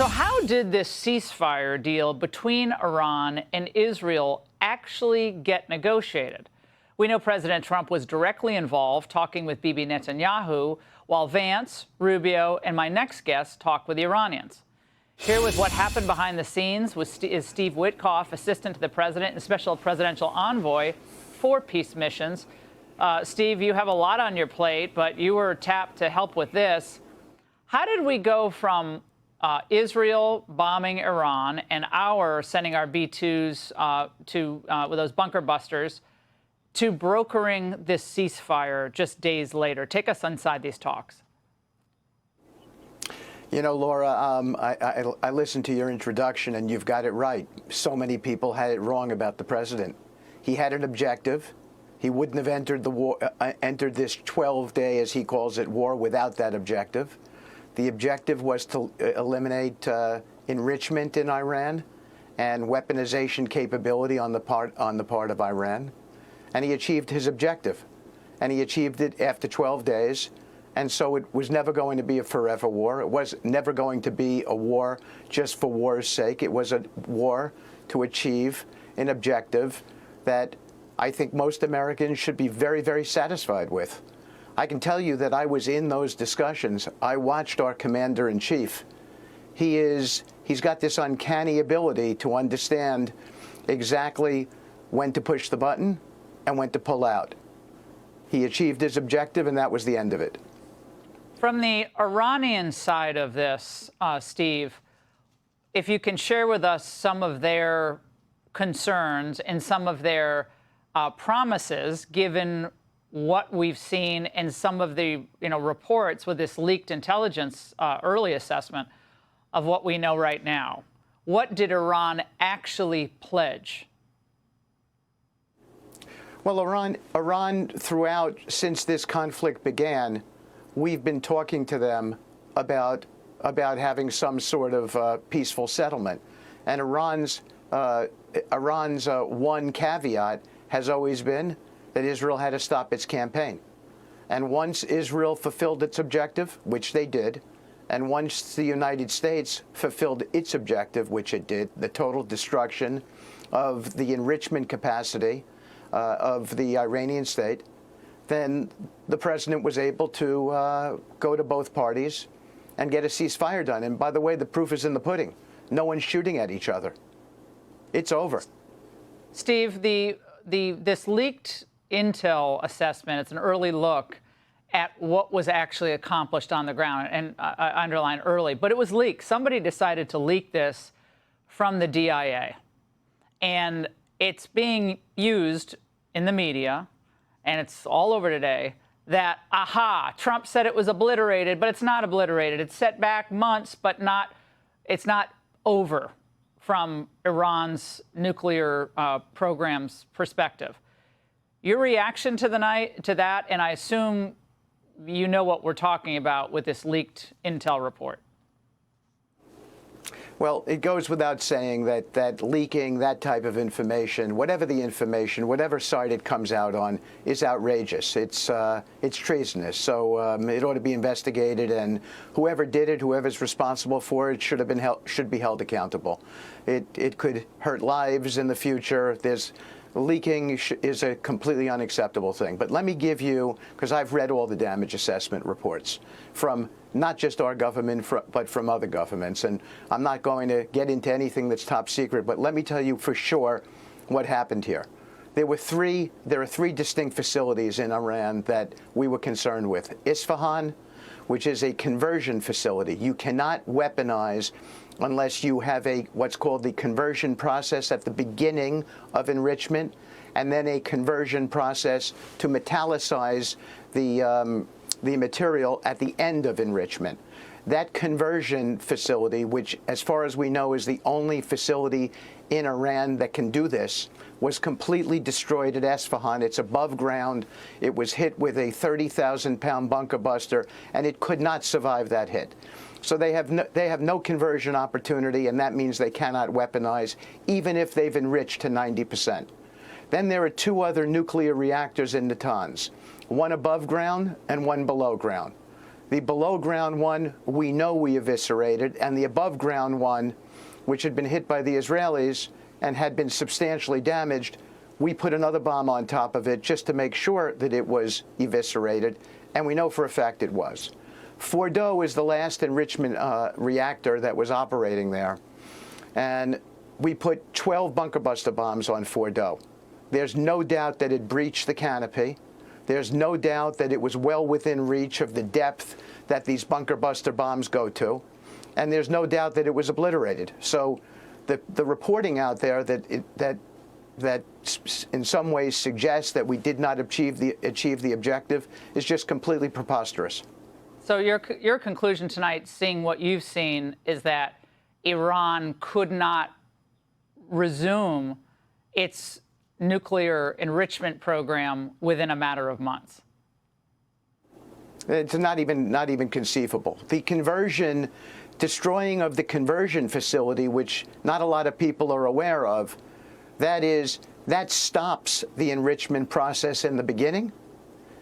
So how did this ceasefire deal between Iran and Israel actually get negotiated? We know President Trump was directly involved talking with Bibi Netanyahu, while Vance, Rubio, and my next guest talked with the Iranians. Here with what happened behind the scenes is Steve Witkoff, assistant to the president and special presidential envoy for peace missions. Steve, you have a lot on your plate, but you were tapped to help with this. How did we go from Israel bombing Iran and sending our B-2s with those bunker busters to brokering this ceasefire just days later? Take us inside these talks. You know, Laura, I listened to your introduction, and you've got it right. So many people had it wrong about the president. He had an objective. He wouldn't have entered the war, entered this 12-day, as he calls it, war without that objective. The objective was to eliminate enrichment in Iran and weaponization capability on the part of Iran, and he achieved his objective, and he achieved it after 12 days. And so it was never going to be a forever war. It was never going to be a war just for war's sake. It was a war to achieve an objective that I think most Americans should be very, very satisfied with. I can tell you that I was in those discussions. I watched our commander-in-chief. He's got this uncanny ability to understand exactly when to push the button and when to pull out. He achieved his objective, and that was the end of it. From the Iranian side of this, Steve, if you can share with us some of their concerns and some of their promises, given what we've seen and some of the reports with this leaked intelligence early assessment of what we know right now. What did Iran actually pledge? Well, Iran throughout, since this conflict began, we've been talking to them about having some sort of peaceful settlement. And Iran's one caveat has always been that Israel had to stop its campaign. And once Israel fulfilled its objective, which they did, and once the United States fulfilled its objective, which it did, the total destruction of the enrichment capacity of the Iranian state, then the president was able to go to both parties and get a ceasefire done. And by the way, the proof is in the pudding. No one's shooting at each other. It's over. Steve, this leaked intel assessment, it's an early look at what was actually accomplished on the ground. And I underline early, but it was leaked. Somebody decided to leak this from the DIA. And it's being used in the media, and it's all over today, that, Trump said it was obliterated, but it's not obliterated. It's set back months, but it's not over from Iran's nuclear program's perspective. Your reaction to that, and I assume you know what we're talking about with this leaked intel report. Well, it goes without saying that leaking that type of information, whatever the information, whatever side it comes out on, is outrageous. It's treasonous. So it ought to be investigated, and whoever did it, whoever's responsible for it, should be held accountable. It could hurt lives in the future. Leaking is a completely unacceptable thing. But let me give you, because I've read all the damage assessment reports from not just our government, but from other governments. And I'm not going to get into anything that's top secret, but let me tell you for sure what happened here. There are three distinct facilities in Iran that we were concerned with. Isfahan, which is a conversion facility. You cannot weaponize unless you have what's called the conversion process at the beginning of enrichment, and then a conversion process to metallicize the material at the end of enrichment. That conversion facility, which, as far as we know, is the only facility in Iran that can do this, was completely destroyed at Isfahan. It's above ground. It was hit with a 30,000-pound bunker buster, and it could not survive that hit. So they have no conversion opportunity, and that means they cannot weaponize, even if they've enriched to 90%. Then there are two other nuclear reactors in Natanz, one above ground and one below ground. The below ground one, we know we eviscerated, and the above ground one, which had been hit by the Israelis and had been substantially damaged, we put another bomb on top of it just to make sure that it was eviscerated, and we know for a fact it was. Fordo is the last enrichment reactor that was operating there, and we put 12 bunker buster bombs on Fordo. There's no doubt that it breached the canopy. There's no doubt that it was well within reach of the depth that these bunker buster bombs go to, and there's no doubt that it was obliterated. So the reporting out there that in some ways suggests that we did not achieve the objective is just completely preposterous. So your conclusion tonight, seeing what you've seen, is that Iran could not resume its nuclear enrichment program within a matter of months. It's not even conceivable. The destroying of the conversion facility, which not a lot of people are aware of, that stops the enrichment process in the beginning,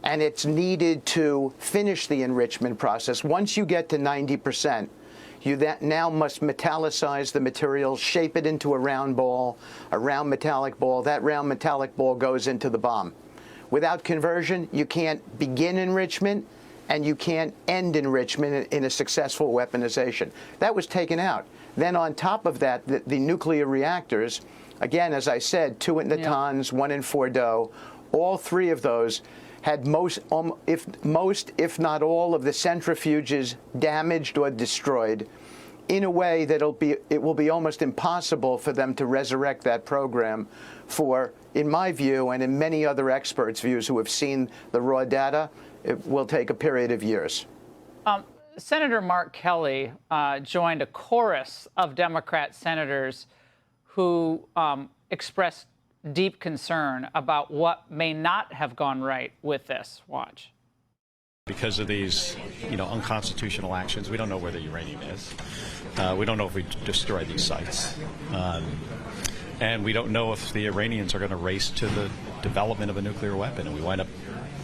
and it's needed to finish the enrichment process. Once you get to 90%, you now must metallicize the material, shape it into a round ball, a round metallic ball. That round metallic ball goes into the bomb. Without conversion, you can't begin enrichment, and you can't end enrichment in a successful weaponization. That was taken out. Then on top of that, the nuclear reactors, again, as I said, 2 in Natanz, 1 in Fordo, all 3 of those had most, if not all, of the centrifuges damaged or destroyed in a way that it will be almost impossible for them to resurrect that program for, in my view, and in many other experts' views who have seen the raw data, it will take a period of years. Senator Mark Kelly joined a chorus of Democrat senators who expressed deep concern about what may not have gone right with this. Watch. Because of these, unconstitutional actions, we don't know where the uranium is. We don't know if we destroy these sites. And we don't know if the Iranians are going to race to the development of a nuclear weapon, and we wind up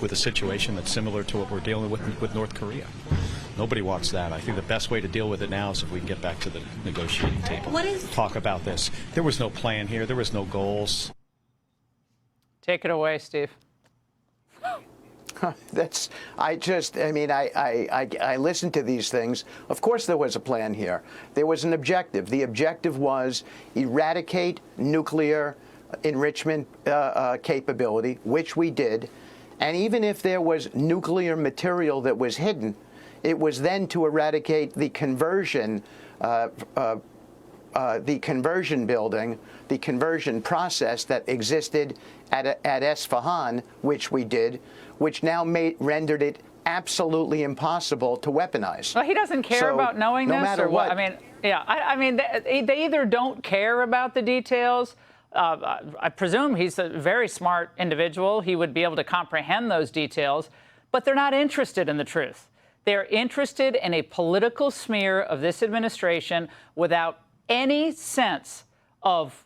with a situation that's similar to what we're dealing with North Korea. Nobody wants that. I think the best way to deal with it now is if we can get back to the negotiating table. Talk about this. There was no plan here. There was no goals. Take it away, Steve. I listened to these things. Of course there was a plan here. There was an objective. The objective was eradicate nuclear enrichment capability, which we did. And even if there was nuclear material that was hidden, it was then to eradicate the conversion building, the conversion process that existed at Esfahan, which we did, which now rendered it absolutely impossible to weaponize. Well, he doesn't care about knowing no this, matter or what. I mean, they either don't care about the details. I presume he's a very smart individual. He would be able to comprehend those details, but they're not interested in the truth. They're interested in a political smear of this administration without any sense of,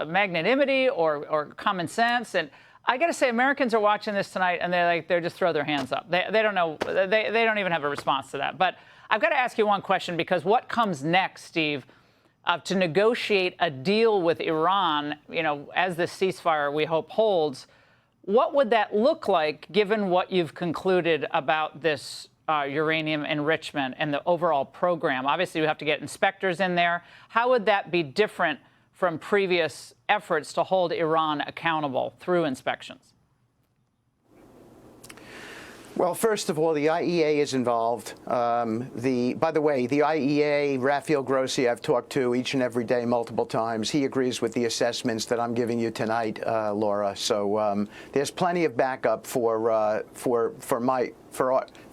magnanimity or common sense. And I got to say, Americans are watching this tonight, and they just throw their hands up. They don't know. They don't even have a response to that. But I've got to ask you one question, because what comes next, Steve, to negotiate a deal with Iran, as this ceasefire we hope holds, what would that look like, given what you've concluded about this uranium enrichment and the overall program? Obviously, you have to get inspectors in there. How would that be different from previous efforts to hold Iran accountable through inspections? Well, first of all, the IEA is involved. By the way, the IEA, Rafael Grossi, I've talked to each and every day multiple times. He agrees with the assessments that I'm giving you tonight, Laura. So there's plenty of backup for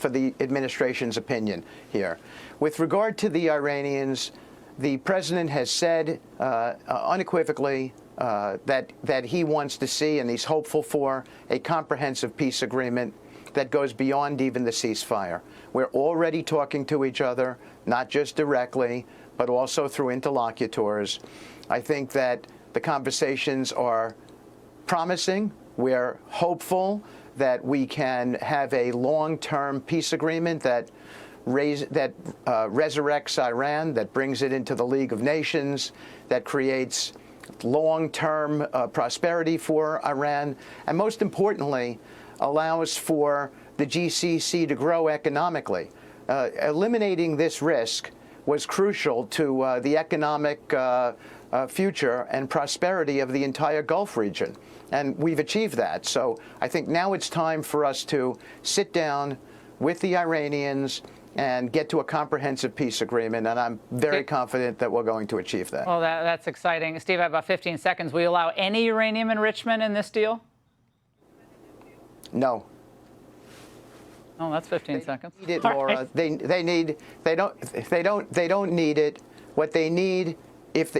the administration's opinion here. With regard to the Iranians, the president has said unequivocally that he wants to see, and he's hopeful for, a comprehensive peace agreement that goes beyond even the ceasefire. We're already talking to each other, not just directly, but also through interlocutors. I think that the conversations are promising. We're hopeful that we can have a long-term peace agreement that resurrects Iran, that brings it into the League of Nations, that creates long-term prosperity for Iran, and most importantly, allows for the GCC to grow economically. Eliminating this risk was crucial to the economic future and prosperity of the entire Gulf region. And we've achieved that. So I think now it's time for us to sit down with the Iranians and get to a comprehensive peace agreement. And I'm very confident that we're going to achieve that. Well, that's exciting. Steve, I have about 15 seconds. Will you allow any uranium enrichment in this deal? No. Oh, that's 15 seconds. Need it, Laura. Right. They don't need it. What they need,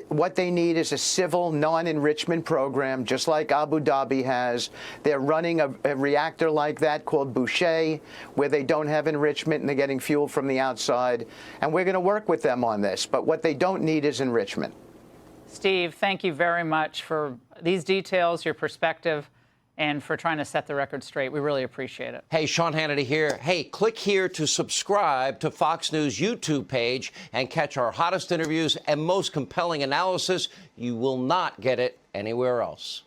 what they need is a civil non-enrichment program, just like Abu Dhabi has. They're running a reactor like that called Boucher, where they don't have enrichment and they're getting fuel from the outside. And we're going to work with them on this. But what they don't need is enrichment. Steve, thank you very much for these details, your perspective, and for trying to set the record straight. We really appreciate it. Hey, Sean Hannity here. Hey, click here to subscribe to Fox News YouTube page and catch our hottest interviews and most compelling analysis. You will not get it anywhere else.